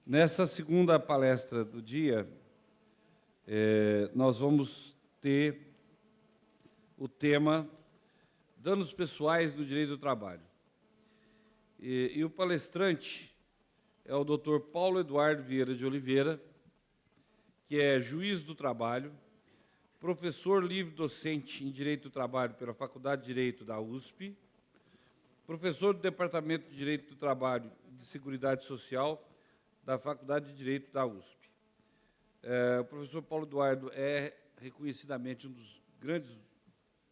Nessa segunda palestra do dia, nós vamos ter o tema danos pessoais do direito do trabalho. E o palestrante é o Dr. Paulo Eduardo Vieira de Oliveira, que é juiz do trabalho, professor livre-docente em Direito do Trabalho pela Faculdade de Direito da USP, professor do Departamento de Direito do Trabalho e de Seguridade Social da Faculdade de Direito da USP. O professor Paulo Eduardo é reconhecidamente um dos grandes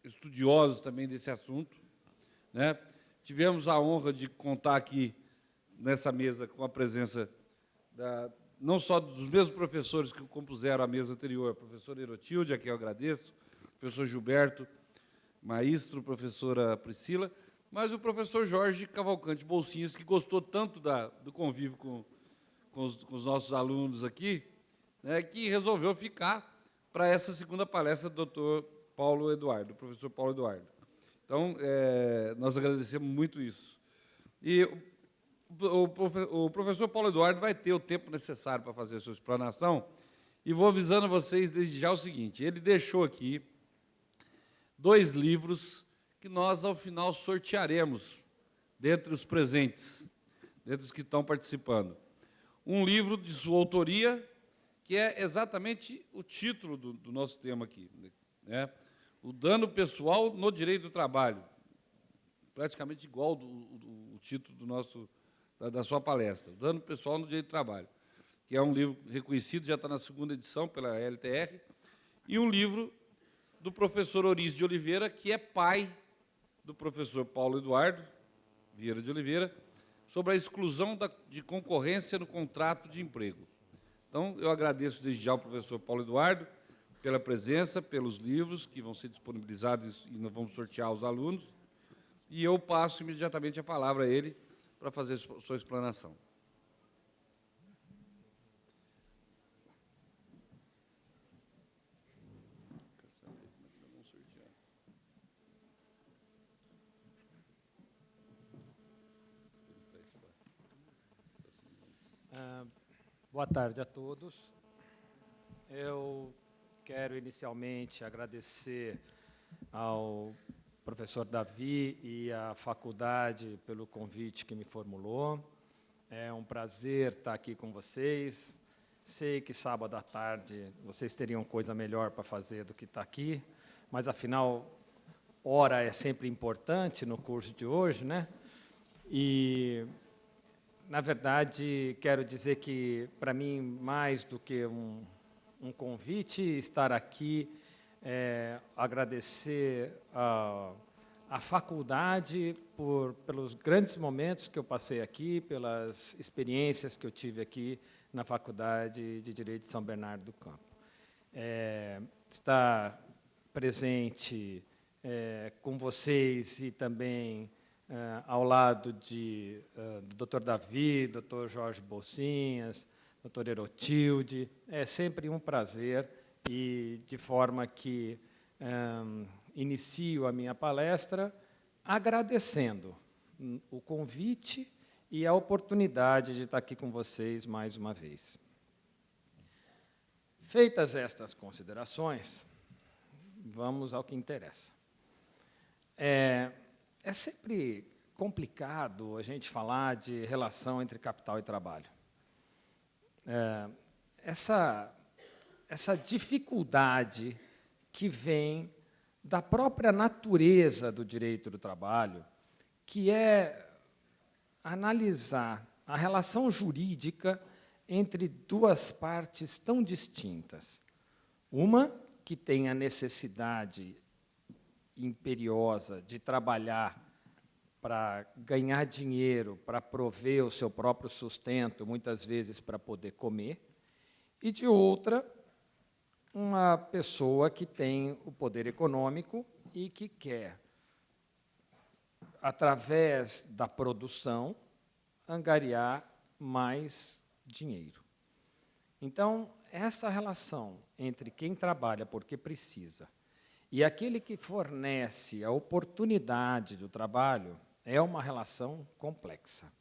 estudiosos também desse assunto, né? Tivemos a honra de contar aqui nessa mesa com a presença não só dos mesmos professores que compuseram a mesa anterior, a professora Erotilde, a quem eu agradeço, o professor Gilberto Maestro, professora Priscila, mas o professor Jorge Cavalcante Bolsinhas, que gostou tanto do convívio com os nossos alunos aqui, né, que resolveu ficar para essa segunda palestra do Dr. Paulo Eduardo, professor Paulo Eduardo. Então, nós agradecemos muito isso. E o professor Paulo Eduardo vai ter o tempo necessário para fazer a sua explanação, e vou avisando a vocês desde já o seguinte: ele deixou aqui 2 livros que nós, ao final, sortearemos dentre os presentes, dentre os que estão participando. Um livro de sua autoria, que é exatamente o título do nosso tema aqui, né? O dano pessoal no direito do trabalho, praticamente igual o título da sua palestra, o dano pessoal no direito do trabalho, que é um livro reconhecido, já está na 2ª edição pela LTR, e um livro do professor Orísio de Oliveira, que é pai do professor Paulo Eduardo Vieira de Oliveira, sobre a exclusão de concorrência no contrato de emprego. Então, eu agradeço desde já ao professor Paulo Eduardo pela presença, pelos livros que vão ser disponibilizados e nós vamos sortear aos alunos, e eu passo imediatamente a palavra a ele para fazer a sua explanação. Boa tarde a todos. Eu quero inicialmente agradecer ao professor Davi e à faculdade pelo convite que me formulou. É um prazer estar aqui com vocês. Sei que sábado à tarde vocês teriam coisa melhor para fazer do que estar aqui, mas, afinal, hora é sempre importante no curso de hoje, né? E, na verdade, quero dizer que, para mim, mais do que um convite, estar aqui, agradecer à faculdade pelos grandes momentos que eu passei aqui, pelas experiências que eu tive aqui na Faculdade de Direito de São Bernardo do Campo. Estar presente com vocês e também ao lado do Dr. Davi, Dr. Jorge Bolsinhas, Dr. Erotilde, é sempre um prazer, e de forma que inicio a minha palestra agradecendo o convite e a oportunidade de estar aqui com vocês mais uma vez. Feitas estas considerações, vamos ao que interessa. É sempre complicado a gente falar de relação entre capital e trabalho. Essa dificuldade que vem da própria natureza do direito do trabalho, que é analisar a relação jurídica entre 2 partes tão distintas. Uma que tem a necessidade imperiosa de trabalhar para ganhar dinheiro, para prover o seu próprio sustento, muitas vezes para poder comer, e de outra, uma pessoa que tem o poder econômico e que quer, através da produção, angariar mais dinheiro. Então, essa relação entre quem trabalha porque precisa e aquele que fornece a oportunidade do trabalho é uma relação complexa.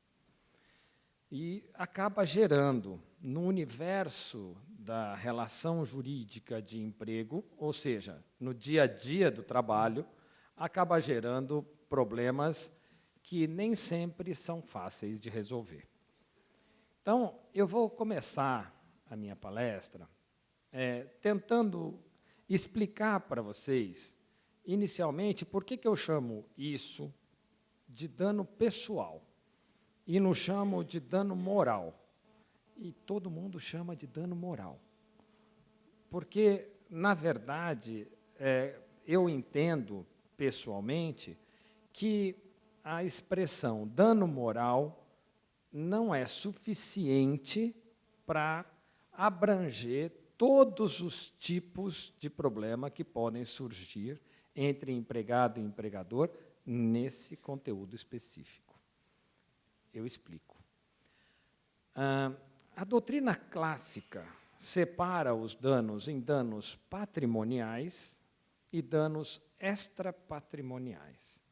e acaba gerando, no universo da relação jurídica de emprego, ou seja, no dia a dia do trabalho, acaba gerando problemas que nem sempre são fáceis de resolver. Então, eu vou começar a minha palestra tentando explicar para vocês, inicialmente, por que eu chamo isso de dano pessoal e não chamo de dano moral. E todo mundo chama de dano moral. Porque, na verdade, eu entendo, pessoalmente, que a expressão dano moral não é suficiente para abranger todos os tipos de problema que podem surgir entre empregado e empregador nesse conteúdo específico. Eu explico. A doutrina clássica separa os danos em danos patrimoniais e danos extrapatrimoniais.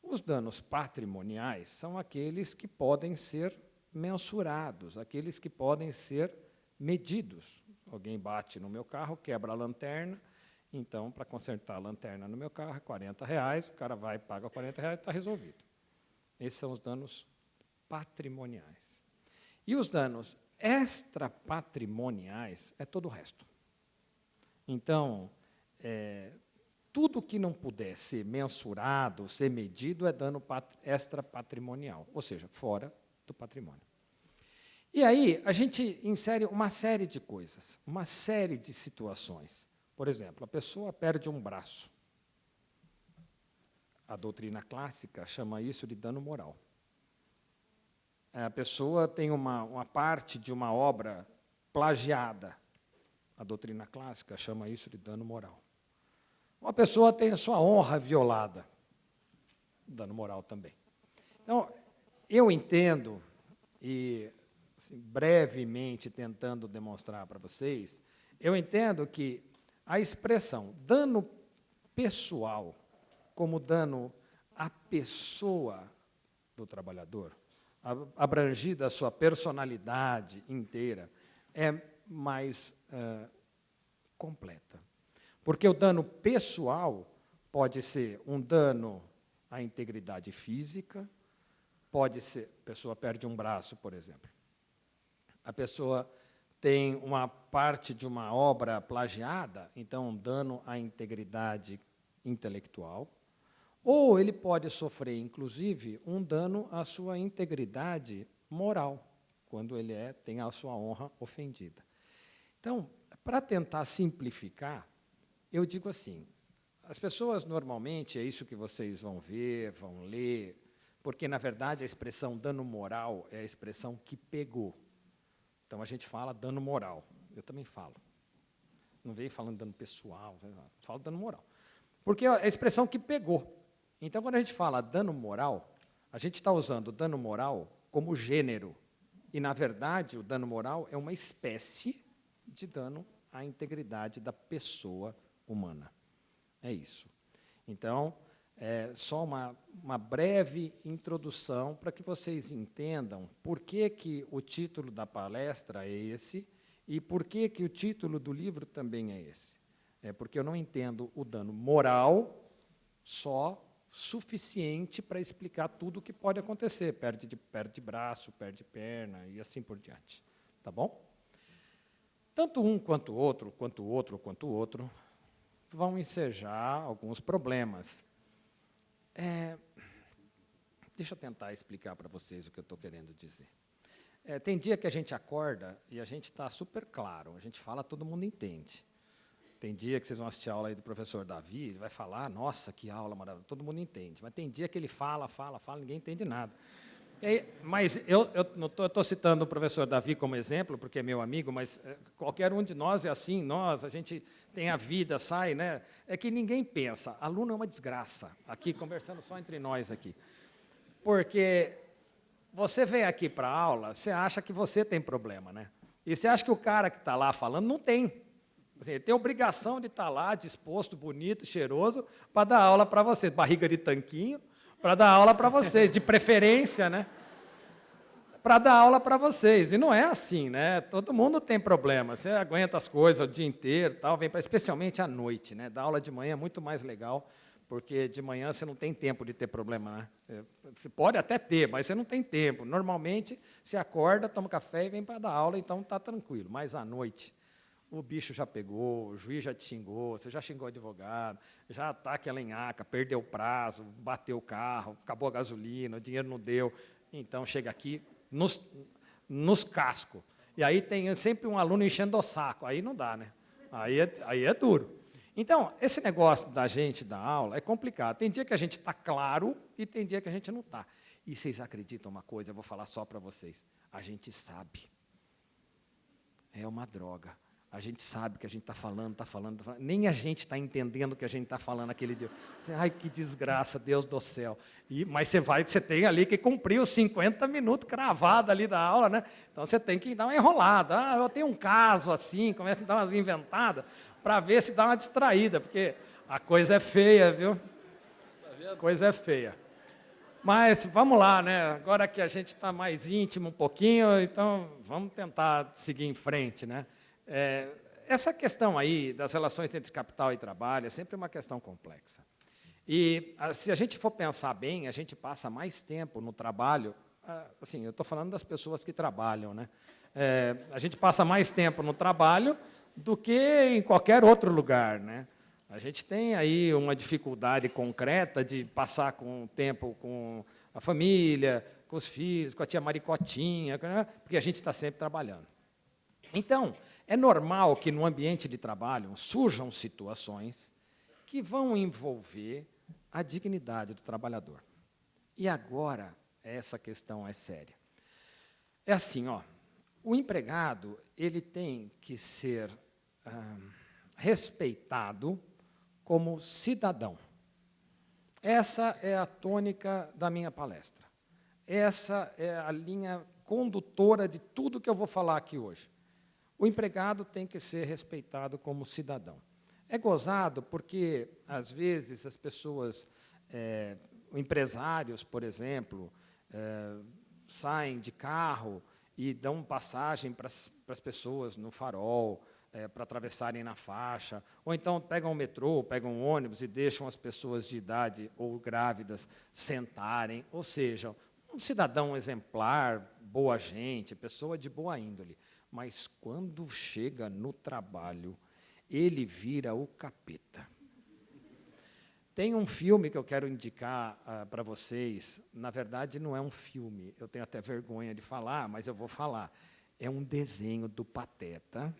Os danos patrimoniais são aqueles que podem ser mensurados, aqueles que podem ser medidos. Alguém bate no meu carro, quebra a lanterna, então, para consertar a lanterna no meu carro, é R$40, o cara vai e paga R$40, está resolvido. Esses são os danos patrimoniais. E os danos extrapatrimoniais é todo o resto. Então, tudo que não puder ser mensurado, ser medido, é dano extrapatrimonial, ou seja, fora do patrimônio. E aí, a gente insere uma série de coisas, uma série de situações. Por exemplo, a pessoa perde um braço. A doutrina clássica chama isso de dano moral. A pessoa tem uma parte de uma obra plagiada. A doutrina clássica chama isso de dano moral. Uma pessoa tem a sua honra violada. Dano moral também. Então, eu entendo, e assim, brevemente tentando demonstrar para vocês, eu entendo que a expressão dano pessoal, como dano à pessoa do trabalhador, abrangida a sua personalidade inteira, é mais completa. Porque o dano pessoal pode ser um dano à integridade física, pode ser, a pessoa perde um braço, por exemplo. A pessoa tem uma parte de uma obra plagiada, então um dano à integridade intelectual, ou ele pode sofrer, inclusive, um dano à sua integridade moral, quando ele tem a sua honra ofendida. Então, para tentar simplificar, eu digo assim, as pessoas normalmente, é isso que vocês vão ver, vão ler, porque, na verdade, a expressão dano moral é a expressão que pegou. Então, a gente fala dano moral. Eu também falo. Não veio falando dano pessoal, falo dano moral. Porque é a expressão que pegou. Então, quando a gente fala dano moral, a gente está usando dano moral como gênero. E, na verdade, o dano moral é uma espécie de dano à integridade da pessoa humana. É isso. Então, só uma breve introdução para que vocês entendam por que o título da palestra é esse e por que o título do livro também é esse. É porque eu não entendo o dano moral só suficiente para explicar tudo o que pode acontecer. Perde braço, perde perna e assim por diante. Tá bom? Tanto um quanto o outro, vão ensejar alguns problemas. Deixa eu tentar explicar para vocês o que eu estou querendo dizer. Tem dia que a gente acorda e a gente está super claro, a gente fala, todo mundo entende. Tem dia que vocês vão assistir a aula aí do professor Davi, ele vai falar, nossa, que aula maravilhosa, todo mundo entende. Mas tem dia que ele fala, ninguém entende nada. Mas eu não estou citando o professor Davi como exemplo, porque é meu amigo, mas qualquer um de nós é assim, a gente tem a vida, sai, né? É que ninguém pensa, aluno é uma desgraça, aqui conversando só entre nós aqui. Porque você vem aqui para a aula, você acha que você tem problema, né? E você acha que o cara que está lá falando não tem. Assim, ele tem obrigação de estar lá, disposto, bonito, cheiroso, para dar aula para vocês, barriga de tanquinho, para dar aula para vocês, de preferência, né? para dar aula para vocês. E não é assim, né? Todo mundo tem problema. Você aguenta as coisas o dia inteiro, tal, vem especialmente à noite, né? Dar aula de manhã é muito mais legal, porque de manhã você não tem tempo de ter problema, né? Você pode até ter, mas você não tem tempo. Normalmente, você acorda, toma café e vem para dar aula, então está tranquilo. Mas à noite, o bicho já pegou, o juiz já te xingou, você já xingou o advogado, já está aquela enhaca, perdeu o prazo, bateu o carro, acabou a gasolina, o dinheiro não deu. Então, chega aqui, nos cascos. E aí tem sempre um aluno enchendo o saco. Aí não dá, né? Aí é duro. Então, esse negócio da gente dar aula é complicado. Tem dia que a gente está claro e tem dia que a gente não está. E vocês acreditam uma coisa, eu vou falar só para vocês. A gente sabe. É uma droga. A gente sabe que a gente está falando. Nem a gente está entendendo o que a gente está falando aquele dia. Você, ai, que desgraça, Deus do céu. Mas você tem ali que cumprir os 50 minutos cravado ali da aula, né? Então você tem que dar uma enrolada. Ah, eu tenho um caso assim, começa a dar umas inventadas para ver se dá uma distraída, porque a coisa é feia, viu? A coisa é feia. Mas vamos lá, né? Agora que a gente está mais íntimo um pouquinho, então vamos tentar seguir em frente, né? Essa questão aí das relações entre capital e trabalho é sempre uma questão complexa. E, se a gente for pensar bem, a gente passa mais tempo no trabalho, assim, eu estou falando das pessoas que trabalham, né? A gente passa mais tempo no trabalho do que em qualquer outro lugar, né? A gente tem aí uma dificuldade concreta de passar tempo com a família, com os filhos, com a tia Maricotinha, porque a gente está sempre trabalhando. Então, é normal que no ambiente de trabalho surjam situações que vão envolver a dignidade do trabalhador. E agora, essa questão é séria. É assim, ó, o empregado ele tem que ser respeitado como cidadão. Essa é a tônica da minha palestra. Essa é a linha condutora de tudo que eu vou falar aqui hoje. O empregado tem que ser respeitado como cidadão. É gozado porque, às vezes, as pessoas, empresários, por exemplo, saem de carro e dão passagem para as pessoas no farol, para atravessarem na faixa, ou então pegam o metrô, pegam um ônibus e deixam as pessoas de idade ou grávidas sentarem, ou seja, um cidadão exemplar, boa gente, pessoa de boa índole. Mas quando chega no trabalho, ele vira o capeta. Tem um filme que eu quero indicar para vocês, na verdade não é um filme, eu tenho até vergonha de falar, mas eu vou falar. É um desenho do Pateta.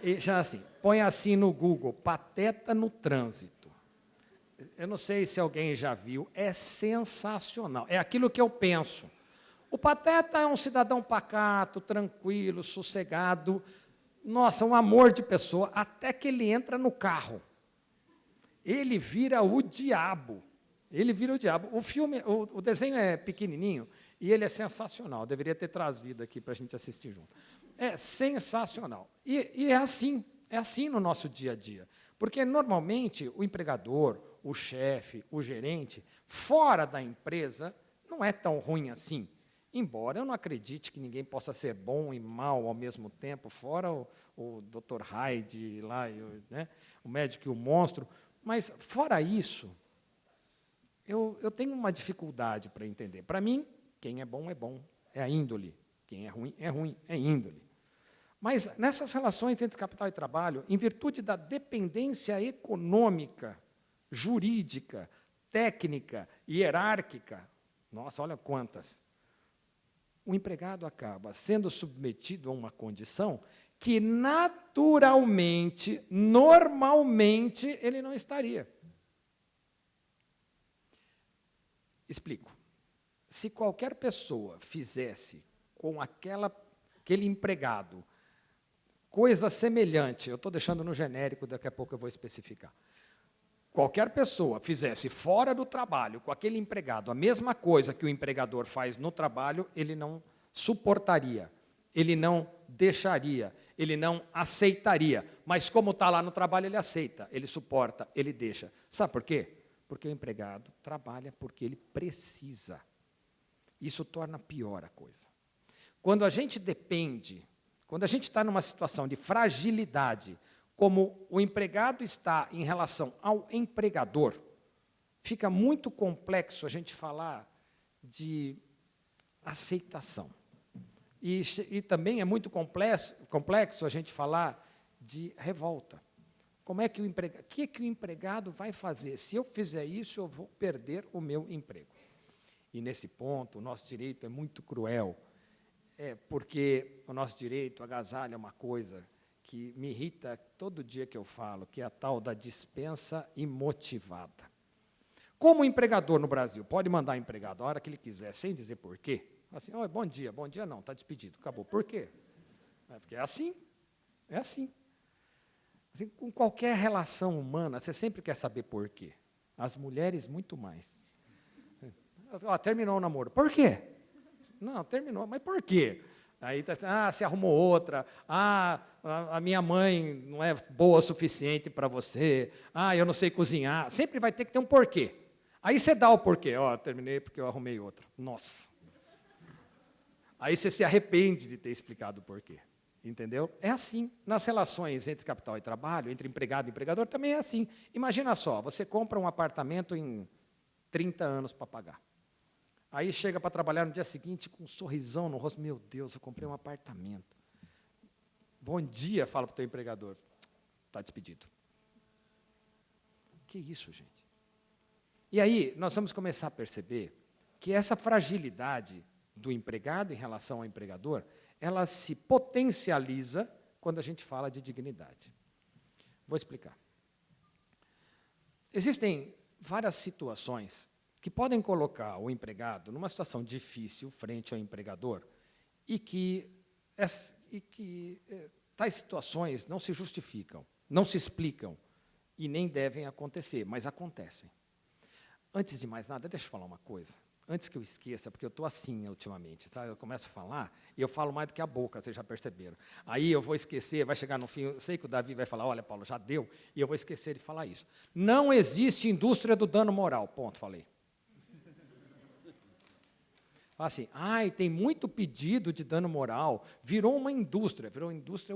E já assim, põe assim no Google, Pateta no trânsito. Eu não sei se alguém já viu, é sensacional. É aquilo que eu penso. O Pateta é um cidadão pacato, tranquilo, sossegado, nossa, um amor de pessoa, até que ele entra no carro. Ele vira o diabo. Ele vira o diabo. O filme, o desenho é pequenininho e ele é sensacional. Eu deveria ter trazido aqui para a gente assistir junto. É sensacional. E é assim no nosso dia a dia. Porque, normalmente, o empregador, o chefe, o gerente, fora da empresa, não é tão ruim assim. Embora eu não acredite que ninguém possa ser bom e mal ao mesmo tempo, fora o Dr. Hyde, lá, né, o médico e o monstro, mas, fora isso, eu tenho uma dificuldade para entender. Para mim, quem é bom, é a índole. Quem é ruim, é índole. Mas, nessas relações entre capital e trabalho, em virtude da dependência econômica, jurídica, técnica, hierárquica, nossa, olha quantas, o empregado acaba sendo submetido a uma condição que naturalmente, normalmente, ele não estaria. Explico. Se qualquer pessoa fizesse com aquele empregado coisa semelhante, eu estou deixando no genérico, daqui a pouco eu vou especificar. Qualquer pessoa fizesse fora do trabalho com aquele empregado a mesma coisa que o empregador faz no trabalho, ele não suportaria, ele não deixaria, ele não aceitaria. Mas como está lá no trabalho, ele aceita, ele suporta, ele deixa. Sabe por quê? Porque o empregado trabalha porque ele precisa. Isso torna pior a coisa. Quando a gente depende, quando a gente está numa situação de fragilidade, como o empregado está em relação ao empregador, fica muito complexo a gente falar de aceitação. E também é muito complexo a gente falar de revolta. Como é que o empregado vai fazer? Se eu fizer isso, eu vou perder o meu emprego. E, nesse ponto, o nosso direito é muito cruel, porque o nosso direito agasalha uma coisa que me irrita todo dia que eu falo, que é a tal da dispensa imotivada. Como o empregador no Brasil pode mandar empregado a hora que ele quiser, sem dizer por quê, assim, oh, bom dia não, está despedido, acabou. Por quê? Porque é assim. Assim, com qualquer relação humana, você sempre quer saber por quê. As mulheres, muito mais. Terminou o namoro. Por quê? Não, terminou, mas por quê? Aí, se arrumou outra. A minha mãe não é boa o suficiente para você. Eu não sei cozinhar. Sempre vai ter que ter um porquê. Aí você dá o porquê. Terminei porque eu arrumei outra. Nossa. Aí você se arrepende de ter explicado o porquê. Entendeu? É assim. Nas relações entre capital e trabalho, entre empregado e empregador, também é assim. Imagina só, você compra um apartamento em 30 anos para pagar. Aí chega para trabalhar no dia seguinte com um sorrisão no rosto. Meu Deus, eu comprei um apartamento. Bom dia, fala para o teu empregador. Está despedido. Que isso, gente? E aí, nós vamos começar a perceber que essa fragilidade do empregado em relação ao empregador, ela se potencializa quando a gente fala de dignidade. Vou explicar. Existem várias situações que podem colocar o empregado numa situação difícil frente ao empregador e que tais situações não se justificam, não se explicam e nem devem acontecer, mas acontecem. Antes de mais nada, deixa eu falar uma coisa. Antes que eu esqueça, porque eu estou assim ultimamente, sabe? Eu começo a falar e eu falo mais do que a boca, vocês já perceberam. Aí eu vou esquecer, vai chegar no fim, eu sei que o Davi vai falar, olha, Paulo, já deu, e eu vou esquecer de falar isso. Não existe indústria do dano moral, ponto, falei. Fala assim, tem muito pedido de dano moral, virou indústria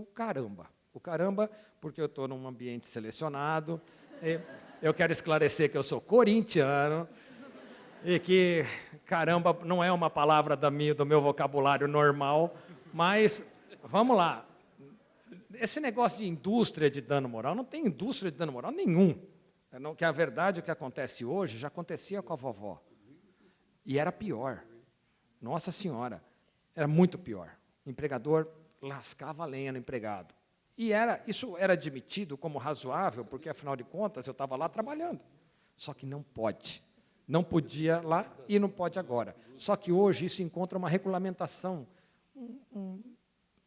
o caramba. O caramba, porque eu estou num ambiente selecionado, eu quero esclarecer que eu sou corintiano, e que, caramba, não é uma palavra do meu vocabulário normal, mas, vamos lá, esse negócio de indústria de dano moral, não tem indústria de dano moral nenhum. Que a verdade, o que acontece hoje, já acontecia com a vovó. E era pior. Nossa Senhora, era muito pior. O empregador lascava a lenha no empregado. E isso era admitido como razoável, porque, afinal de contas, eu estava lá trabalhando. Só que não pode. Não podia lá e não pode agora. Só que hoje isso encontra uma regulamentação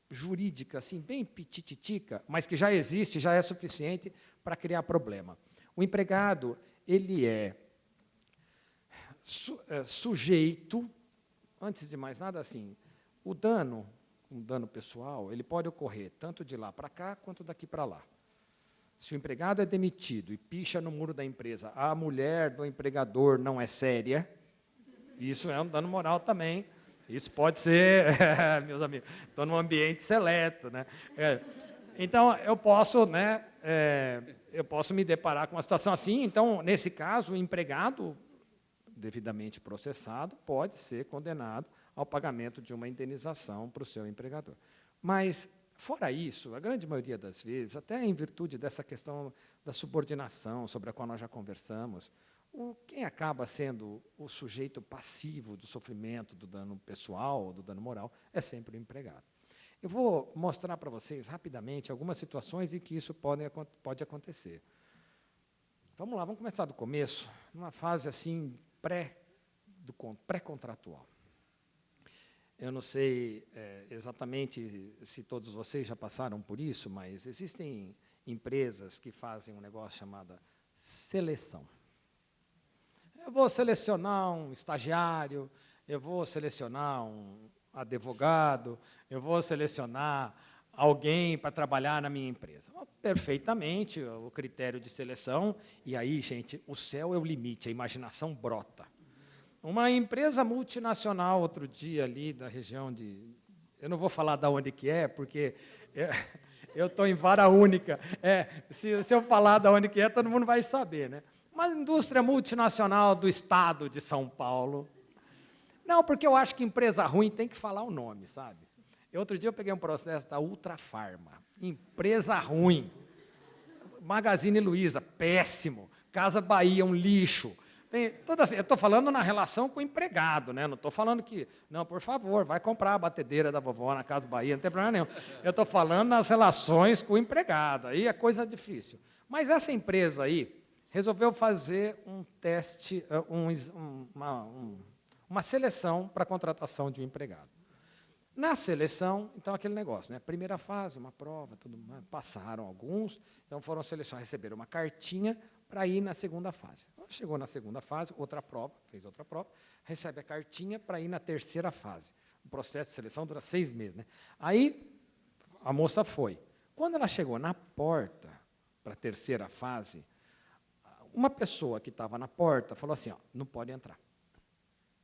jurídica, assim, bem pitititica, mas que já existe, já é suficiente para criar problema. O empregado, ele é sujeito, antes de mais nada, assim, um dano pessoal, ele pode ocorrer tanto de lá para cá, quanto daqui para lá. Se o empregado é demitido e picha no muro da empresa, a mulher do empregador não é séria, isso é um dano moral também. Isso pode ser, meus amigos, estou num ambiente seleto, né? Então, eu posso me deparar com uma situação assim. Então, nesse caso, o empregado, devidamente processado, pode ser condenado ao pagamento de uma indenização para o seu empregador. Mas, fora isso, a grande maioria das vezes, até em virtude dessa questão da subordinação, sobre a qual nós já conversamos, quem acaba sendo o sujeito passivo do sofrimento, do dano pessoal, do dano moral, é sempre o empregado. Eu vou mostrar para vocês, rapidamente, algumas situações em que isso pode acontecer. Vamos lá, vamos começar do começo, numa fase assim, pré-contratual. Eu não sei exatamente se todos vocês já passaram por isso, mas existem empresas que fazem um negócio chamado seleção. Eu vou selecionar um estagiário, eu vou selecionar um advogado, eu vou selecionar alguém para trabalhar na minha empresa. Perfeitamente, o critério de seleção, e aí, gente, o céu é o limite, a imaginação brota. Uma empresa multinacional, outro dia ali da região eu não vou falar de onde que é, porque eu estou em vara única. Se eu falar de onde que é, todo mundo vai saber, né? Uma indústria multinacional do estado de São Paulo. Não, porque eu acho que empresa ruim tem que falar o nome, sabe? Outro dia eu peguei um processo da Ultrafarma. Empresa ruim. Magazine Luiza, péssimo. Casa Bahia, um lixo. Assim, eu estou falando na relação com o empregado, né? Não estou falando que, não, por favor, vai comprar a batedeira da vovó na Casa Bahia, não tem problema nenhum. Eu estou falando nas relações com o empregado, aí é coisa difícil. Mas essa empresa aí resolveu fazer um teste, uma seleção para a contratação de um empregado. Na seleção, então, aquele negócio, né? Primeira fase, uma prova, tudo mais, passaram alguns, então foram selecionados, receberam uma cartinha para ir na segunda fase. Chegou na segunda fase, outra prova, fez outra prova, recebe a cartinha para ir na terceira fase. O processo de seleção dura 6 meses, né? Aí, a moça foi. Quando ela chegou na porta para a terceira fase, uma pessoa que estava na porta falou assim, ó, não pode entrar.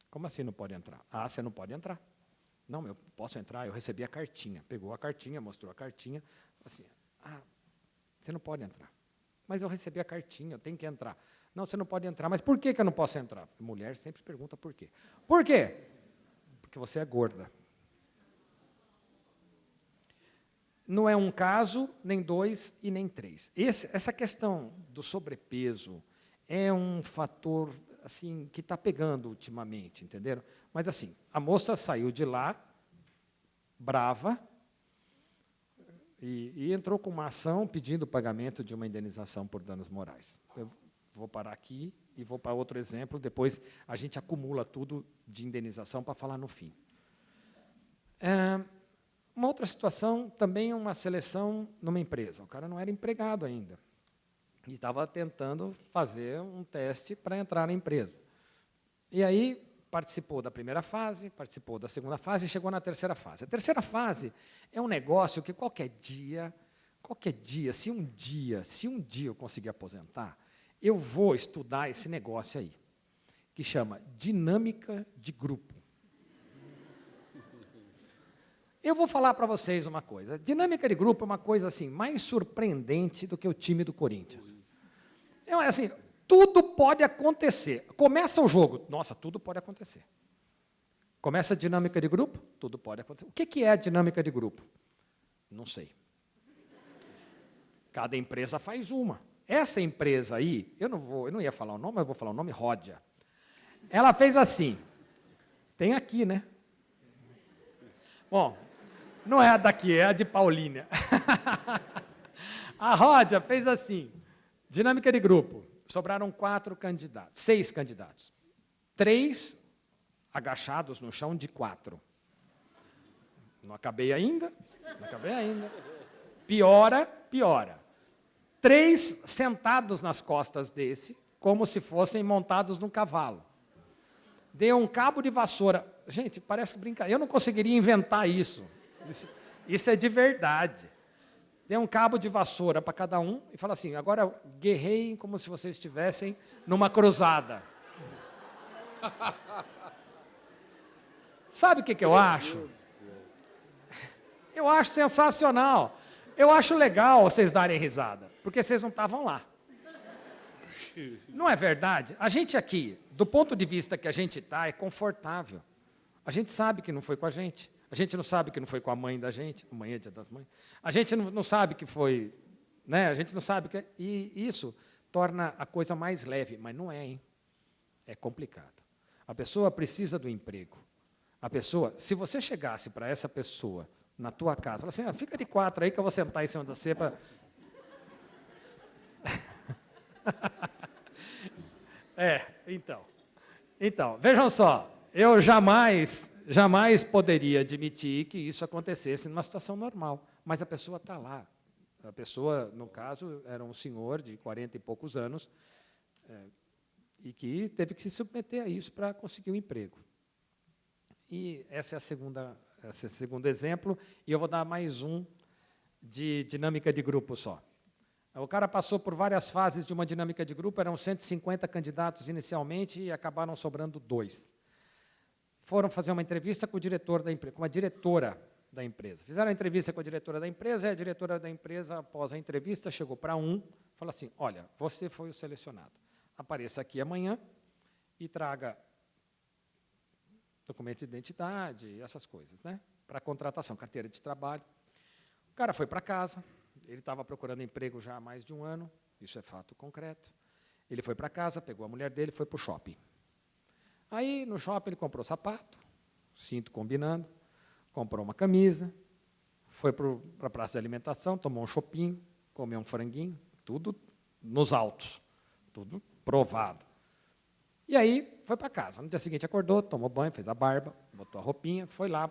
Como assim não pode entrar? Ah, você não pode entrar. Não, eu posso entrar, eu recebi a cartinha. Pegou a cartinha, mostrou a cartinha, assim, você não pode entrar. Mas eu recebi a cartinha, eu tenho que entrar. Não, você não pode entrar. Mas por que eu não posso entrar? Mulher sempre pergunta por quê. Por quê? Porque você é gorda. Não é um caso, nem 2 e nem 3. Essa questão do sobrepeso é um fator assim, que está pegando ultimamente, entenderam? Mas, assim, a moça saiu de lá, brava, e entrou com uma ação pedindo o pagamento de uma indenização por danos morais. Eu vou parar aqui e vou para outro exemplo, depois a gente acumula tudo de indenização para falar no fim. Uma outra situação, também uma seleção numa empresa. O cara não era empregado ainda. E estava tentando fazer um teste para entrar na empresa. E aí participou da primeira fase, participou da segunda fase e chegou na terceira fase. A terceira fase é um negócio que qualquer dia, se um dia eu conseguir aposentar, eu vou estudar esse negócio aí, que chama dinâmica de grupo. Eu vou falar para vocês uma coisa. A dinâmica de grupo é uma coisa assim mais surpreendente do que o time do Corinthians. É assim, tudo pode acontecer. Começa o jogo, nossa, tudo pode acontecer. Começa a dinâmica de grupo, tudo pode acontecer. O que é a dinâmica de grupo? Não sei. Cada empresa faz uma. Essa empresa aí, eu não ia falar o nome, mas eu vou falar o nome, Ródia. Ela fez assim. Tem aqui, né? Bom, não é a daqui, é a de Paulínia. A Ródia fez assim. Dinâmica de grupo. Sobraram 6 candidatos. 3 agachados no chão de 4. Não acabei ainda. Piora. 3 sentados nas costas desse, como se fossem montados num cavalo. Deu um cabo de vassoura. Gente, parece brincadeira. Eu não conseguiria inventar isso. Isso é de verdade. Deu um cabo de vassoura para cada um e fala assim, agora guerreiem como se vocês estivessem numa cruzada. Sabe o que eu acho? Eu acho sensacional. Eu acho legal vocês darem risada, porque vocês não estavam lá. Não é verdade? A gente aqui, do ponto de vista que a gente está, é confortável. A gente sabe que não foi com a gente. A gente não sabe que não foi com a mãe da gente, amanhã é dia das mães. A gente não sabe que foi, né? A gente não sabe que... E isso torna a coisa mais leve, mas não é, hein? É complicado. A pessoa precisa do emprego. A pessoa, se você chegasse para essa pessoa na tua casa, fala assim, fica de 4 aí que eu vou sentar em cima de você para... Então, vejam só, eu jamais poderia admitir que isso acontecesse numa situação normal, mas a pessoa está lá. A pessoa, no caso, era um senhor de 40 e poucos anos e que teve que se submeter a isso para conseguir um emprego. E esse é o segundo exemplo, e eu vou dar mais um de dinâmica de grupo só. O cara passou por várias fases de uma dinâmica de grupo, eram 150 candidatos inicialmente e acabaram sobrando 2. Foram fazer uma entrevista com o diretor da empresa, com a diretora da empresa. Fizeram a entrevista com a diretora da empresa, e a diretora da empresa, após a entrevista, chegou para um, falou assim, olha, você foi o selecionado. Apareça aqui amanhã e traga documento de identidade, essas coisas, né? Para contratação, carteira de trabalho. O cara foi para casa, ele estava procurando emprego já há mais de um ano, isso é fato concreto. Ele foi para casa, pegou a mulher dele e foi para o shopping. Aí, no shopping, ele comprou sapato, cinto combinando, comprou uma camisa, foi para a praça de alimentação, tomou um chopinho, comeu um franguinho, tudo nos autos, tudo provado. E aí, foi para casa. No dia seguinte, acordou, tomou banho, fez a barba, botou a roupinha, foi lá,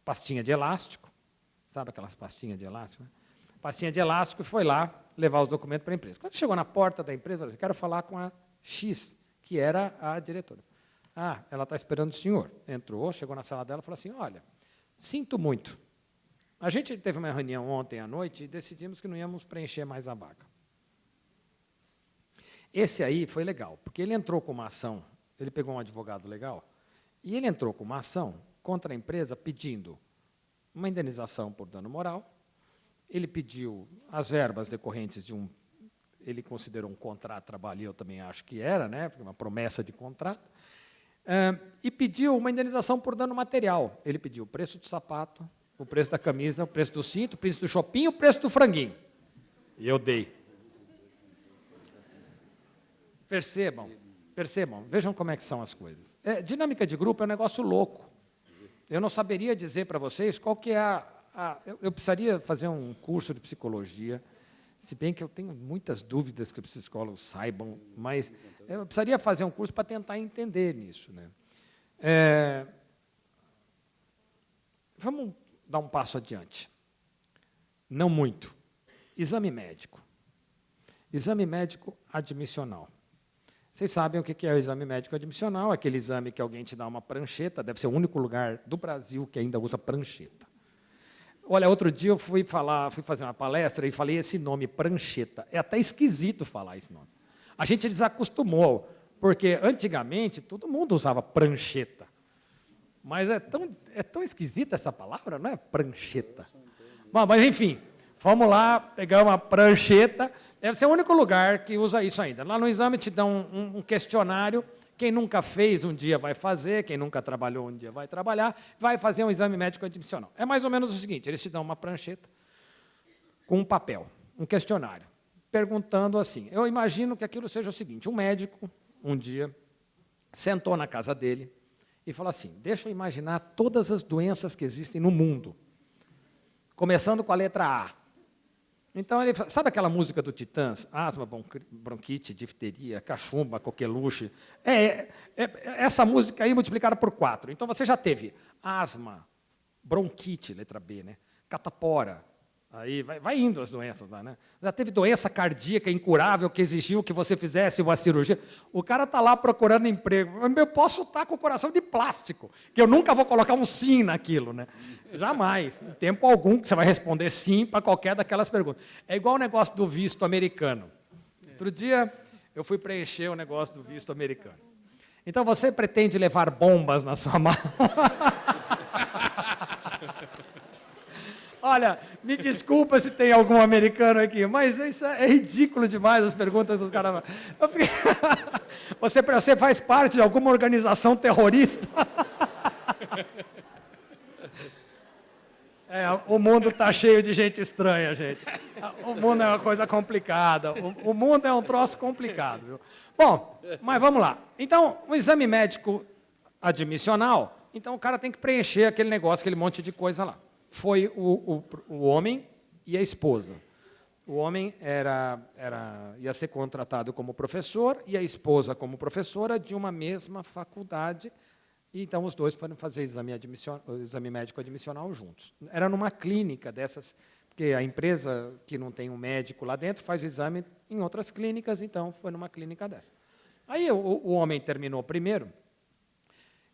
pastinha de elástico, sabe aquelas pastinhas de elástico? Né? Pastinha de elástico, e foi lá levar os documentos para a empresa. Quando chegou na porta da empresa, falou assim, quero falar com a X, que era a diretora. Ah, ela está esperando o senhor. Entrou, chegou na sala dela e falou assim, olha, sinto muito. A gente teve uma reunião ontem à noite e decidimos que não íamos preencher mais a vaga. Esse aí foi legal, porque ele entrou com uma ação, ele pegou um advogado legal, e ele entrou com uma ação contra a empresa pedindo uma indenização por dano moral, ele pediu as verbas decorrentes de ele considerou um contrato de trabalho, eu também acho que era, né, uma promessa de contrato, e pediu uma indenização por dano material. Ele pediu o preço do sapato, o preço da camisa, o preço do cinto, o preço do shopping, o preço do franguinho. E eu dei. Percebam, vejam como é que são as coisas. Dinâmica de grupo é um negócio louco. Eu não saberia dizer para vocês qual que é eu precisaria fazer um curso de psicologia, se bem que eu tenho muitas dúvidas que os psicólogos saibam, mas eu precisaria fazer um curso para tentar entender nisso. Né? Vamos dar um passo adiante. Não muito. Exame médico. Exame médico admissional. Vocês sabem o que é o exame médico admissional, aquele exame que alguém te dá uma prancheta, deve ser o único lugar do Brasil que ainda usa prancheta. Olha, outro dia eu fui fazer uma palestra e falei esse nome, prancheta. É até esquisito falar esse nome. A gente desacostumou, porque antigamente todo mundo usava prancheta. Mas é tão esquisita essa palavra, não é prancheta? Bom, mas enfim, vamos lá, pegar uma prancheta. Deve ser o único lugar que usa isso ainda. Lá no exame te dão um questionário. Quem nunca fez um dia vai fazer, quem nunca trabalhou um dia vai trabalhar, vai fazer um exame médico admissional. É mais ou menos o seguinte, eles te dão uma prancheta com um papel, um questionário, perguntando assim, eu imagino que aquilo seja o seguinte, um médico, um dia, sentou na casa dele e falou assim, deixa eu imaginar todas as doenças que existem no mundo, começando com a letra A. Então, ele sabe aquela música do Titãs? Asma, bronquite, difteria, cachumba, coqueluche. Essa música aí multiplicada por 4. Então, você já teve asma, bronquite, letra B, né? Catapora. Aí vai indo as doenças lá, né? Já teve doença cardíaca incurável que exigiu que você fizesse uma cirurgia. O cara está lá procurando emprego. Eu posso estar com o coração de plástico, que eu nunca vou colocar um sim naquilo, né? Jamais, em tempo algum, que você vai responder sim para qualquer daquelas perguntas. É igual o negócio do visto americano. Outro dia, eu fui preencher o negócio do visto americano. Então, você pretende levar bombas na sua mala? Olha, me desculpa se tem algum americano aqui, mas isso é ridículo demais, as perguntas dos caras. Você faz parte de alguma organização terrorista? O mundo está cheio de gente estranha, gente. O mundo é uma coisa complicada. O mundo é um troço complicado. Viu? Bom, mas vamos lá. Então, o exame médico admissional, então o cara tem que preencher aquele negócio, aquele monte de coisa lá. Foi o homem e a esposa. O homem ia ser contratado como professor e a esposa como professora de uma mesma faculdade. E, então, os dois foram fazer o exame médico admissional juntos. Era numa clínica dessas, porque a empresa que não tem um médico lá dentro faz o exame em outras clínicas, então foi numa clínica dessa. Aí o homem terminou primeiro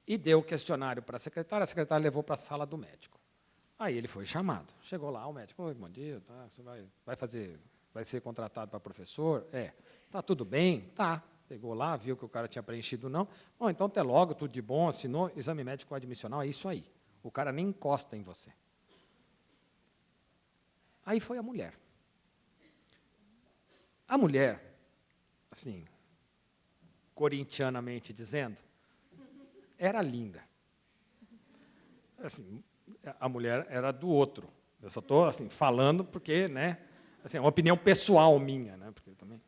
e deu o questionário para a secretária levou para a sala do médico. Aí ele foi chamado. Chegou lá o médico, oi, bom dia, tá, você vai ser contratado para professor? Tá tudo bem? Tá. Pegou lá, viu que o cara tinha preenchido não. Bom, então até logo, tudo de bom, assinou, exame médico admissional, é isso aí. O cara nem encosta em você. Aí foi a mulher. A mulher, assim, corintianamente dizendo, era linda. Assim, a mulher era do outro. Eu só estou assim, falando porque, né, assim, é uma opinião pessoal minha. Né, porque também...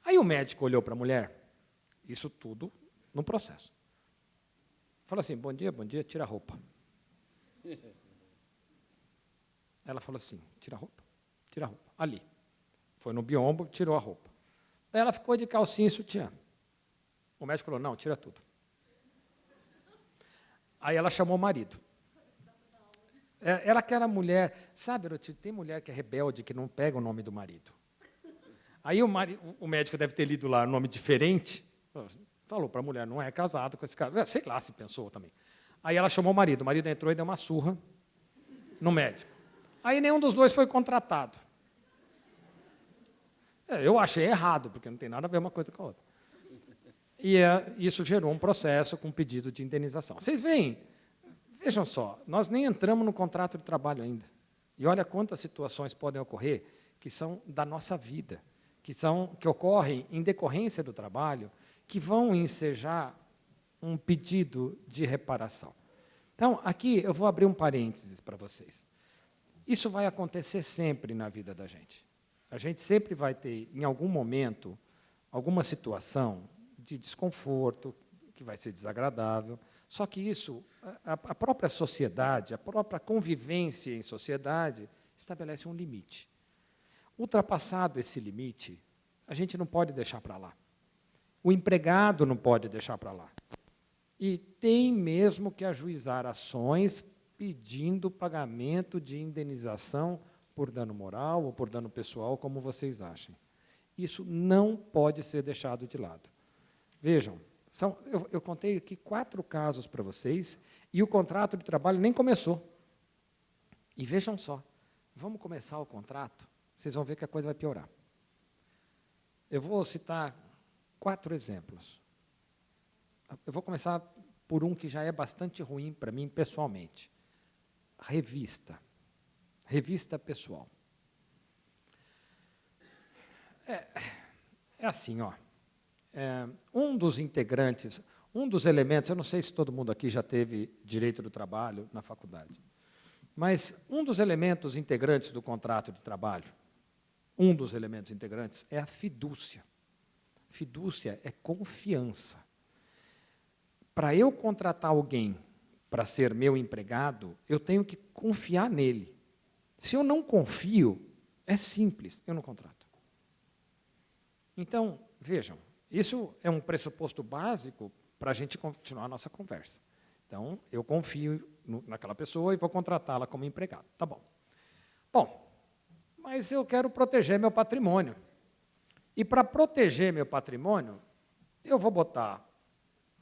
Aí o médico olhou para a mulher, isso tudo no processo. Falou assim, bom dia, tira a roupa. Ela falou assim, tira a roupa, ali. Foi no biombo, tirou a roupa. Daí ela ficou de calcinha e sutiã. O médico falou, não, tira tudo. Aí ela chamou o marido. Ela que era mulher, sabe, tem mulher que é rebelde, que não pega o nome do marido. Aí o médico deve ter lido lá nome diferente, falou para a mulher, não é casado com esse cara, sei lá se pensou também. Aí ela chamou o marido entrou e deu uma surra no médico. Aí nenhum dos dois foi contratado. Eu achei errado, porque não tem nada a ver uma coisa com a outra. E isso gerou um processo com pedido de indenização. Vocês veem, vejam só, nós nem entramos no contrato de trabalho ainda. E olha quantas situações podem ocorrer que são da nossa vida, que ocorrem em decorrência do trabalho, que vão ensejar um pedido de reparação. Então, aqui eu vou abrir um parênteses para vocês. Isso vai acontecer sempre na vida da gente. A gente sempre vai ter, em algum momento, alguma situação de desconforto, que vai ser desagradável. Só que isso, a própria sociedade, a própria convivência em sociedade, estabelece um limite. Ultrapassado esse limite, a gente não pode deixar para lá. O empregado não pode deixar para lá. E tem mesmo que ajuizar ações pedindo pagamento de indenização por dano moral ou por dano pessoal, como vocês achem. Isso não pode ser deixado de lado. Vejam, eu contei aqui 4 casos para vocês e o contrato de trabalho nem começou. E vejam só, vamos começar o contrato, vocês vão ver que a coisa vai piorar. Eu vou citar 4 exemplos. Eu vou começar por um que já é bastante ruim para mim pessoalmente. Revista pessoal. É assim, ó. Um dos integrantes, um dos elementos, eu não sei se todo mundo aqui já teve direito do trabalho na faculdade, mas um dos elementos integrantes do contrato de trabalho, um dos elementos integrantes é a fidúcia. Fidúcia é confiança. Para eu contratar alguém para ser meu empregado, eu tenho que confiar nele. Se eu não confio, é simples, eu não contrato. Então, vejam, isso é um pressuposto básico para a gente continuar a nossa conversa. Então, eu confio naquela pessoa e vou contratá-la como empregado. Tá bom. Bom, mas eu quero proteger meu patrimônio. E para proteger meu patrimônio, eu vou botar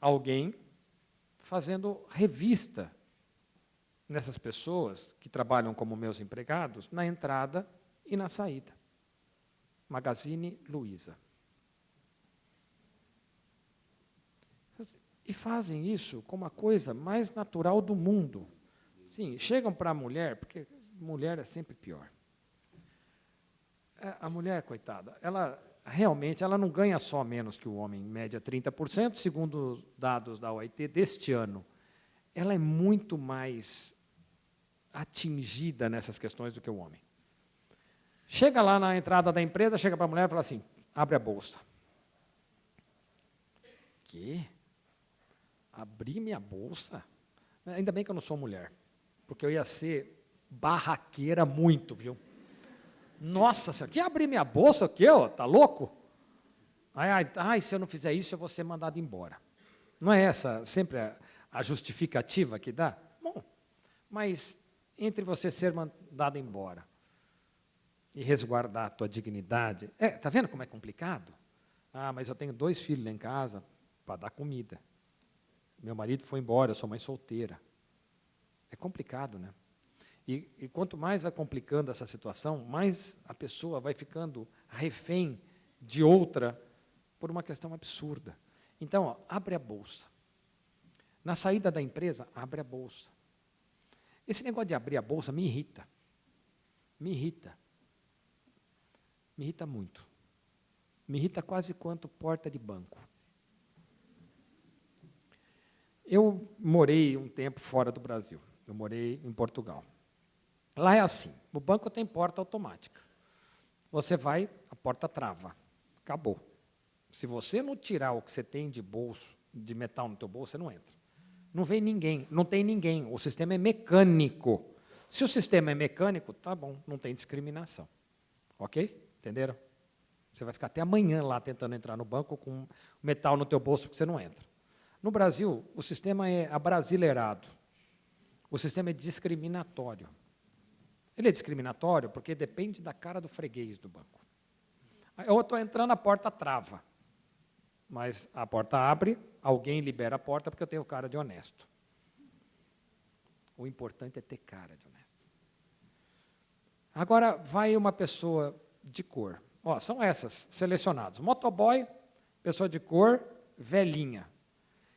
alguém fazendo revista nessas pessoas que trabalham como meus empregados, na entrada e na saída. Magazine Luiza. E fazem isso como a coisa mais natural do mundo. Sim, chegam para a mulher, porque mulher é sempre pior. A mulher, coitada, ela realmente não ganha só menos que o homem, em média 30%, segundo os dados da OIT deste ano. Ela é muito mais atingida nessas questões do que o homem. Chega lá na entrada da empresa, chega para a mulher e fala assim, abre a bolsa. Quê? Abrir minha bolsa? Ainda bem que eu não sou mulher, porque eu ia ser barraqueira muito, viu? Nossa, você quer abrir minha bolsa? O quê? Tá louco? Ai, se eu não fizer isso, eu vou ser mandado embora. Não é essa sempre a justificativa que dá? Bom, mas entre você ser mandado embora e resguardar a tua dignidade, tá vendo como é complicado? Mas eu tenho 2 filhos lá em casa para dar comida. Meu marido foi embora, eu sou mãe solteira. É complicado, né? E quanto mais vai complicando essa situação, mais a pessoa vai ficando refém de outra por uma questão absurda. Então, abre a bolsa. Na saída da empresa, abre a bolsa. Esse negócio de abrir a bolsa me irrita. Me irrita. Me irrita muito. Me irrita quase quanto porta de banco. Eu morei um tempo fora do Brasil. Eu morei em Portugal. Lá é assim, o banco tem porta automática. Você vai, a porta trava. Acabou. Se você não tirar o que você tem de bolso, de metal no teu bolso, você não entra. Não vem ninguém, não tem ninguém. O sistema é mecânico. Se o sistema é mecânico, tá bom, não tem discriminação. Ok? Entenderam? Você vai ficar até amanhã lá tentando entrar no banco com metal no teu bolso que você não entra. No Brasil, o sistema é abrasileirado. O sistema é discriminatório. Ele é discriminatório porque depende da cara do freguês do banco. Eu estou entrando, a porta trava. Mas a porta abre, alguém libera a porta porque eu tenho cara de honesto. O importante é ter cara de honesto. Agora vai uma pessoa de cor. Ó, são essas, selecionados. Motoboy, pessoa de cor, velhinha.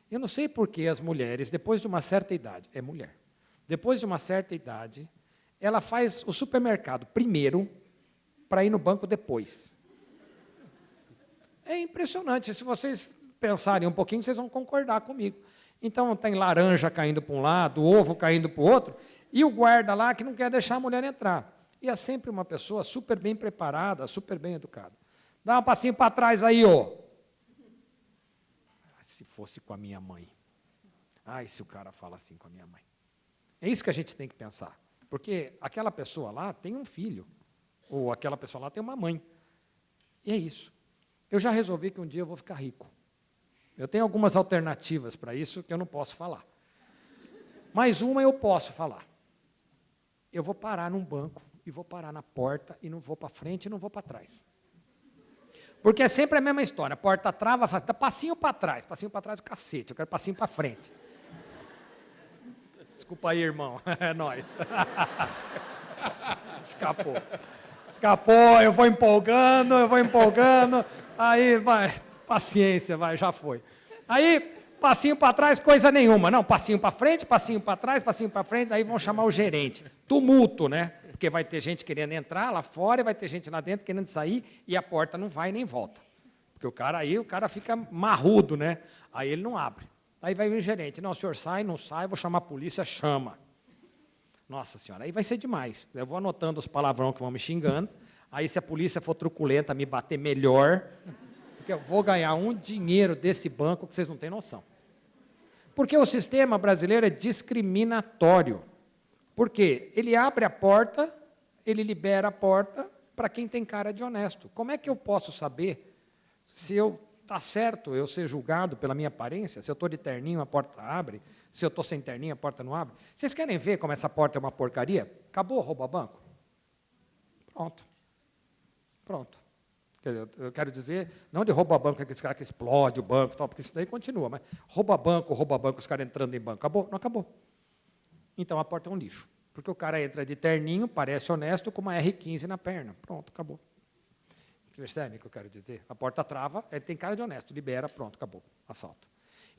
Eu não sei por que as mulheres, depois de uma certa idade, é mulher, depois de uma certa idade, ela faz o supermercado primeiro para ir no banco depois. É impressionante. Se vocês pensarem um pouquinho, vocês vão concordar comigo. Então, tem laranja caindo para um lado, ovo caindo para o outro, e o guarda lá que não quer deixar a mulher entrar. E é sempre uma pessoa super bem preparada, super bem educada. Dá um passinho para trás aí, ô. Se fosse com a minha mãe. Ai, se o cara fala assim com a minha mãe. É isso que a gente tem que pensar. Porque aquela pessoa lá tem um filho, ou aquela pessoa lá tem uma mãe. E é isso. Eu já resolvi que um dia eu vou ficar rico. Eu tenho algumas alternativas para isso que eu não posso falar. Mas uma eu posso falar. Eu vou parar num banco, e vou parar na porta, e não vou para frente e não vou para trás. Porque é sempre a mesma história. A porta trava, faz passinho para trás o cacete, eu quero passinho para frente. Desculpa aí, irmão, é nóis. Escapou, eu vou empolgando, aí vai, paciência, vai, já foi. Aí, passinho para trás, coisa nenhuma. Não, passinho para frente, passinho para trás, passinho para frente, aí vão chamar o gerente. Tumulto, né? Porque vai ter gente querendo entrar lá fora e vai ter gente lá dentro querendo sair e a porta não vai nem volta. Porque o cara fica marrudo, né? Aí ele não abre. Aí vai o gerente, não, o senhor sai, não sai, vou chamar a polícia, chama. Nossa senhora, aí vai ser demais. Eu vou anotando os palavrões que vão me xingando, aí se a polícia for truculenta, me bater melhor, porque eu vou ganhar um dinheiro desse banco que vocês não têm noção. Porque o sistema brasileiro é discriminatório. Por quê? Ele abre a porta, ele libera a porta para quem tem cara de honesto. Como é que eu posso saber se eu está certo eu ser julgado pela minha aparência? Se eu estou de terninho, a porta abre. Se eu estou sem terninho, a porta não abre. Vocês querem ver como essa porta é uma porcaria? Acabou o rouba-banco? Pronto. Eu quero dizer, não de rouba-banco, aqueles caras que explode o banco, tal, porque isso daí continua, mas rouba-banco, os caras entrando em banco. Acabou? Não acabou. Então, a porta é um lixo. Porque o cara entra de terninho, parece honesto, com uma R15 na perna. Pronto, acabou. Percebe o que eu quero dizer? A porta trava, ele tem cara de honesto, libera, pronto, acabou, assalto.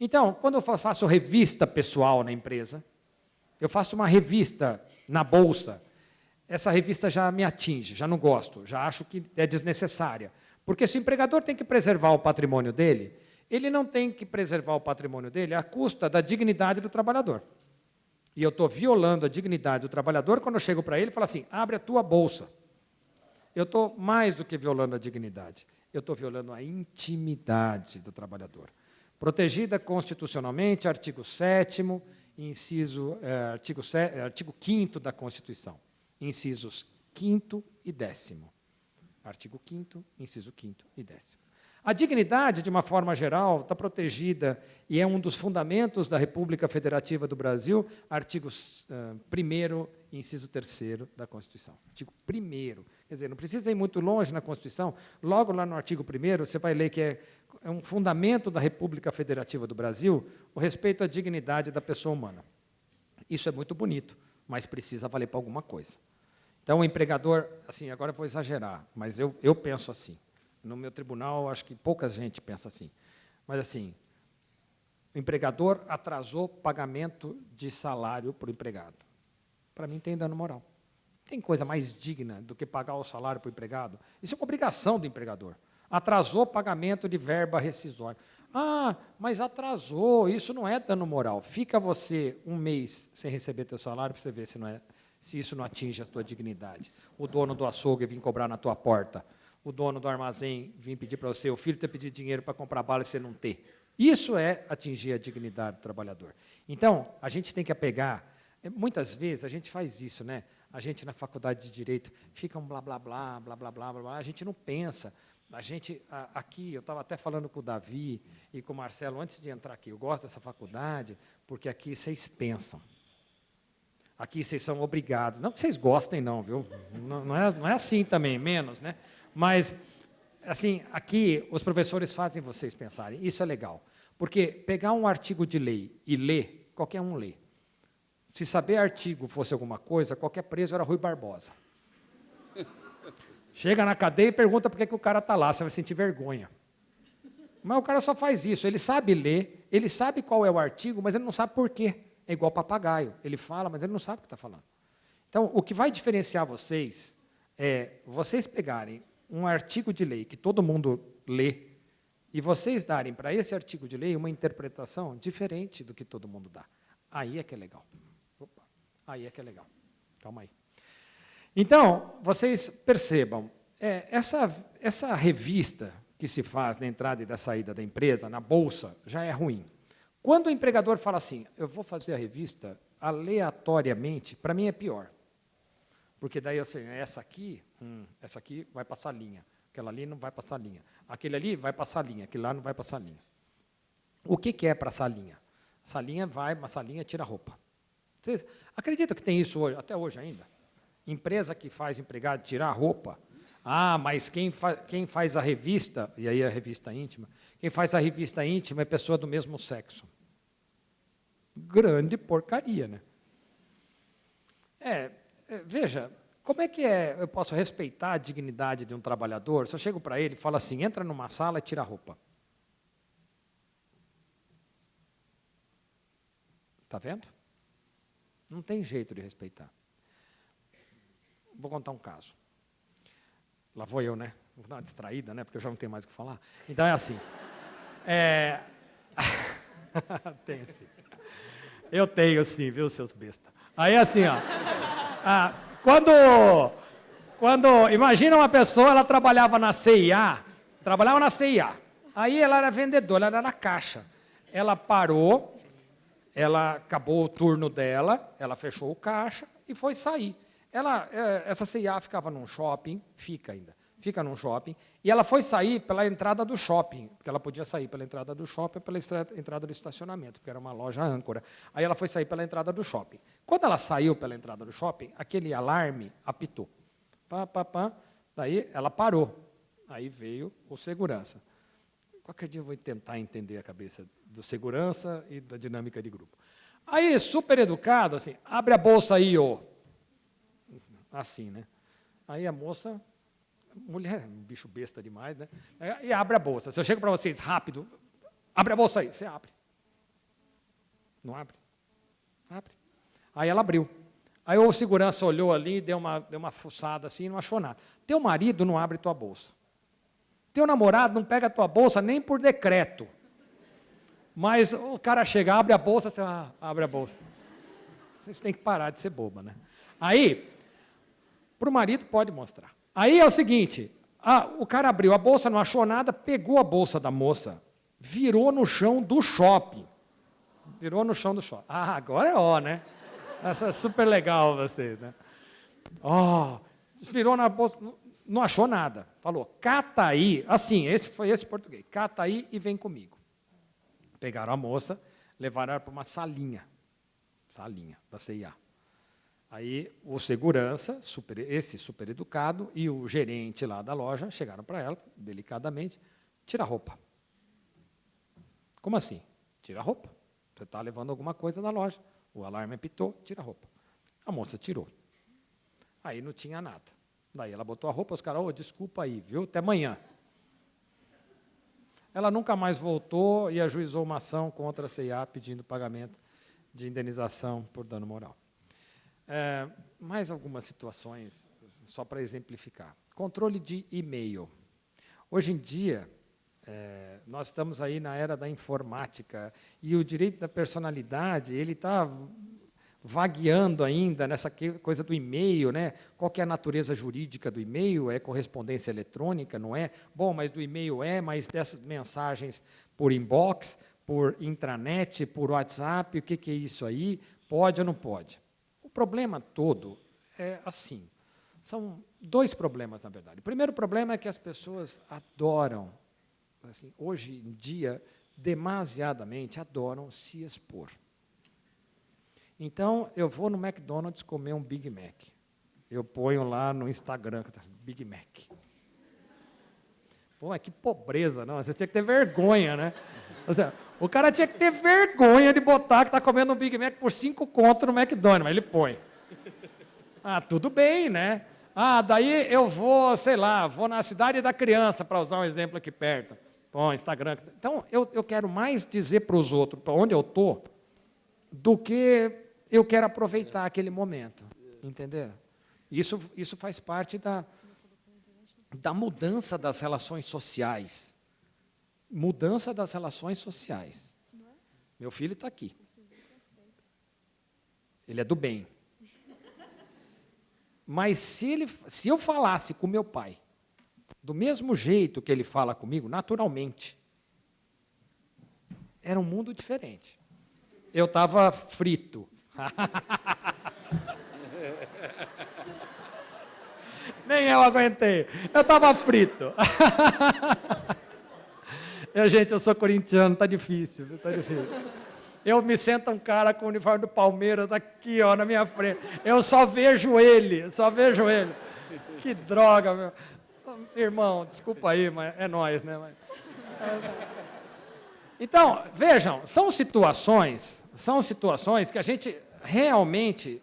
Então, quando eu faço revista pessoal na empresa, eu faço uma revista na bolsa, essa revista já me atinge, já não gosto, já acho que é desnecessária. Porque se o empregador tem que preservar o patrimônio dele, ele não tem que preservar o patrimônio dele à custa da dignidade do trabalhador. E eu estou violando a dignidade do trabalhador quando eu chego para ele e falo assim, abre a tua bolsa. Eu estou mais do que violando a dignidade, eu estou violando a intimidade do trabalhador. Protegida constitucionalmente, artigo 7º, artigo 5º da Constituição, incisos 5º e 10º. Artigo 5º, inciso 5º e 10º. A dignidade, de uma forma geral, está protegida e é um dos fundamentos da República Federativa do Brasil, artigo 1º, inciso 3º da Constituição. Artigo 1º. Quer dizer, não precisa ir muito longe na Constituição, logo lá no artigo 1º, você vai ler que é um fundamento da República Federativa do Brasil o respeito à dignidade da pessoa humana. Isso é muito bonito, mas precisa valer para alguma coisa. Então, o empregador, assim, agora eu vou exagerar, mas eu penso assim. No meu tribunal, acho que pouca gente pensa assim. Mas, assim, o empregador atrasou pagamento de salário para o empregado. Para mim, tem dano moral. tem coisa mais digna do que pagar o salário para o empregado? Isso é uma obrigação do empregador. Atrasou o pagamento de verba rescisória. Ah, mas atrasou, isso não é dano moral. Fica você um mês sem receber teu salário para você ver se isso não atinge a tua dignidade. O dono do açougue vir cobrar na tua porta. O dono do armazém vir pedir para você, o filho ter pedido dinheiro para comprar bala e você não ter. Isso é atingir a dignidade do trabalhador. Então, a gente tem que apegar. Muitas vezes a gente faz isso, né? A gente na faculdade de Direito fica um blá, blá, blá, blá, blá, blá, blá, a gente não pensa. A gente, aqui, eu estava até falando com o Davi e com o Marcelo antes de entrar aqui, eu gosto dessa faculdade porque aqui vocês pensam. Aqui vocês são obrigados. Não que vocês gostem, não, viu? Não é assim também, menos, né? Mas, assim, aqui os professores fazem vocês pensarem. Isso é legal. Porque pegar um artigo de lei e ler, qualquer um lê. Se saber artigo fosse alguma coisa, qualquer preso era Rui Barbosa. Chega na cadeia e pergunta por que o cara está lá, você vai sentir vergonha. Mas o cara só faz isso, ele sabe ler, ele sabe qual é o artigo, mas ele não sabe por quê. É igual papagaio, ele fala, mas ele não sabe o que está falando. Então, o que vai diferenciar vocês é vocês pegarem um artigo de lei que todo mundo lê e vocês darem para esse artigo de lei uma interpretação diferente do que todo mundo dá. Aí é que é legal. Opa, aí é que é legal. Calma aí. Então, vocês percebam, essa revista que se faz na entrada e da saída da empresa, na bolsa, já é ruim. Quando o empregador fala assim, eu vou fazer a revista aleatoriamente, para mim é pior. Porque daí, assim, essa aqui vai passar linha, aquela ali não vai passar linha, aquele ali vai passar linha, aquele lá não vai passar linha. O que é passar linha? Essa linha vai, uma salinha tira a roupa. Vocês acreditam que tem isso hoje, até hoje ainda? Empresa que faz o empregado tirar a roupa. Ah, mas quem faz a revista, e aí a revista íntima, quem faz a revista íntima é pessoa do mesmo sexo. Grande porcaria, né? Veja, como é que eu posso respeitar a dignidade de um trabalhador se eu chego para ele e falo assim, entra numa sala e tira a roupa? Está vendo? Não tem jeito de respeitar. Vou contar um caso. Lá vou eu, né? Vou dar uma distraída, né? Porque eu já não tenho mais o que falar. Então é assim. Tem sim. Eu tenho sim, viu, seus bestas. Aí assim, ó. Imagina uma pessoa, ela trabalhava na CIA. Aí ela era vendedora, ela era na caixa. Ela parou, ela acabou o turno dela, ela fechou o caixa e foi sair. Essa CIA ficava num shopping, fica num shopping, e ela foi sair pela entrada do shopping, porque ela podia sair pela entrada do shopping ou pela entrada do estacionamento, porque era uma loja âncora. Aí ela foi sair pela entrada do shopping. Quando ela saiu pela entrada do shopping, aquele alarme apitou. Daí ela parou. Aí veio o segurança. Qualquer dia eu vou tentar entender a cabeça do segurança e da dinâmica de grupo. Aí, super educado, assim, abre a bolsa aí, ô. Assim, né? Aí a moça, mulher, um bicho besta demais, né? E abre a bolsa. Se eu chego para vocês rápido, abre a bolsa aí. Você abre. Não abre? Abre. Aí ela abriu. Aí o segurança olhou ali, deu uma fuçada assim, não achou nada. Teu marido não abre tua bolsa. Teu namorado não pega tua bolsa nem por decreto. Mas o cara chega, abre a bolsa, você abre a bolsa. Vocês têm que parar de ser boba, né? Aí, para o marido pode mostrar. Aí é o seguinte, o cara abriu a bolsa, não achou nada, pegou a bolsa da moça, virou no chão do shopping. Virou no chão do shopping. Agora é ó, né? Essa é super legal vocês, né? Virou na bolsa, não achou nada. Falou, cata aí, assim, foi esse português, cata aí e vem comigo. Pegaram a moça, levaram ela para uma salinha da CIA. Aí o segurança, esse super educado, e o gerente lá da loja chegaram para ela, delicadamente, tira a roupa. Como assim? Tira a roupa. Você está levando alguma coisa da loja. O alarme apitou, tira a roupa. A moça tirou. Aí não tinha nada. Daí ela botou a roupa, os caras, desculpa aí, viu? Até amanhã. Ela nunca mais voltou e ajuizou uma ação contra a CIA pedindo pagamento de indenização por dano moral. Mais algumas situações, só para exemplificar. Controle de e-mail. Hoje em dia, nós estamos aí na era da informática, e o direito da personalidade ele está vagueando ainda nessa coisa do e-mail, né? Qual que é a natureza jurídica do e-mail? É correspondência eletrônica, não é? Bom, mas do e-mail mas dessas mensagens por inbox, por intranet, por WhatsApp, o que é isso aí? Pode ou não pode? O problema todo é assim. São dois problemas, na verdade. O primeiro problema é que as pessoas adoram, assim, hoje em dia, demasiadamente adoram se expor. Então, eu vou no McDonald's comer um Big Mac. Eu ponho lá no Instagram, Big Mac. Pô, mas que pobreza, não? Você tinha que ter vergonha, né? Ou seja, o cara tinha que ter vergonha de botar que está comendo um Big Mac por 5 conto no McDonald's, mas ele põe. Ah, tudo bem, né? Ah, daí eu vou, sei lá, vou na Cidade da Criança, para usar um exemplo aqui perto. Bom, Instagram. Então, eu quero mais dizer para os outros, para onde eu estou, do que eu quero aproveitar aquele momento, entendeu? Isso faz parte da mudança das relações sociais. Mudança das relações sociais. Meu filho está aqui. Ele é do bem. Mas se eu falasse com meu pai, do mesmo jeito que ele fala comigo, naturalmente, era um mundo diferente. Eu estava frito. Nem eu aguentei. Eu estava frito. Gente, eu sou corintiano, está difícil. Eu me sento um cara com o uniforme do Palmeiras aqui, ó, na minha frente. Eu só vejo ele. Que droga, meu. Irmão, desculpa aí, mas é nóis, né? Então, vejam, são situações que a gente realmente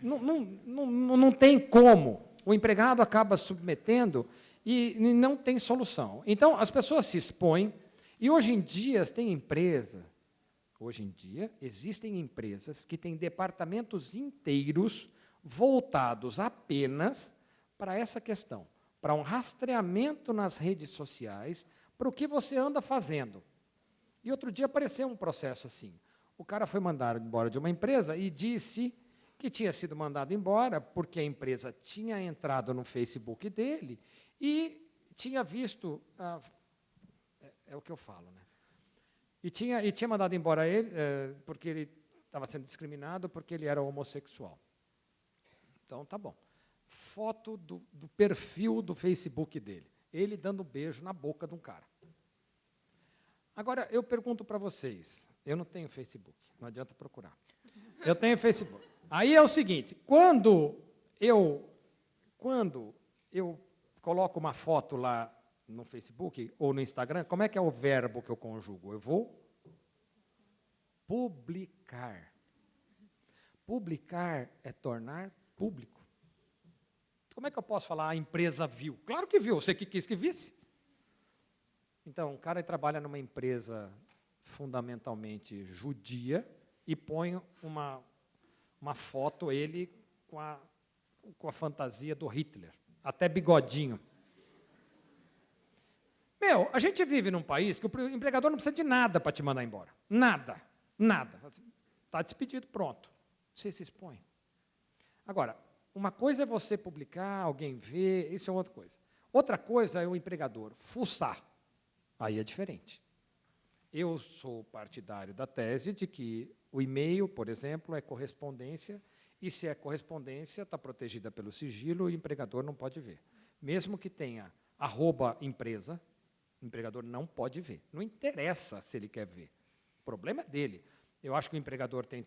não tem como. O empregado acaba submetendo e não tem solução. Então, as pessoas se expõem, e hoje em dia existem empresas que têm departamentos inteiros voltados apenas para essa questão, para um rastreamento nas redes sociais, para o que você anda fazendo. E outro dia apareceu um processo assim. O cara foi mandado embora de uma empresa e disse que tinha sido mandado embora porque a empresa tinha entrado no Facebook dele e tinha visto... é o que eu falo, né? E tinha mandado embora ele porque ele estava sendo discriminado porque ele era homossexual. Então, tá bom. Foto do perfil do Facebook dele. Ele dando beijo na boca de um cara. Agora, eu pergunto para vocês, eu não tenho Facebook, não adianta procurar. Eu tenho Facebook. Aí é o seguinte, quando eu coloco uma foto lá no Facebook ou no Instagram, como é que é o verbo que eu conjugo? Eu vou publicar. Publicar é tornar público. Como é que eu posso falar a empresa viu? Claro que viu, você que quis que visse. Então, o cara trabalha numa empresa fundamentalmente judia e põe uma foto, ele com a fantasia do Hitler, até bigodinho. Meu, a gente vive num país que o empregador não precisa de nada para te mandar embora. Nada. Está despedido, pronto. Você se expõe. Agora, uma coisa é você publicar, alguém ver, isso é outra coisa. Outra coisa é o empregador fuçar. Aí é diferente. Eu sou partidário da tese de que o e-mail, por exemplo, é correspondência, e se é correspondência, está protegida pelo sigilo, o empregador não pode ver. Mesmo que tenha @empresa, o empregador não pode ver. Não interessa se ele quer ver. O problema é dele. Eu acho que o empregador tem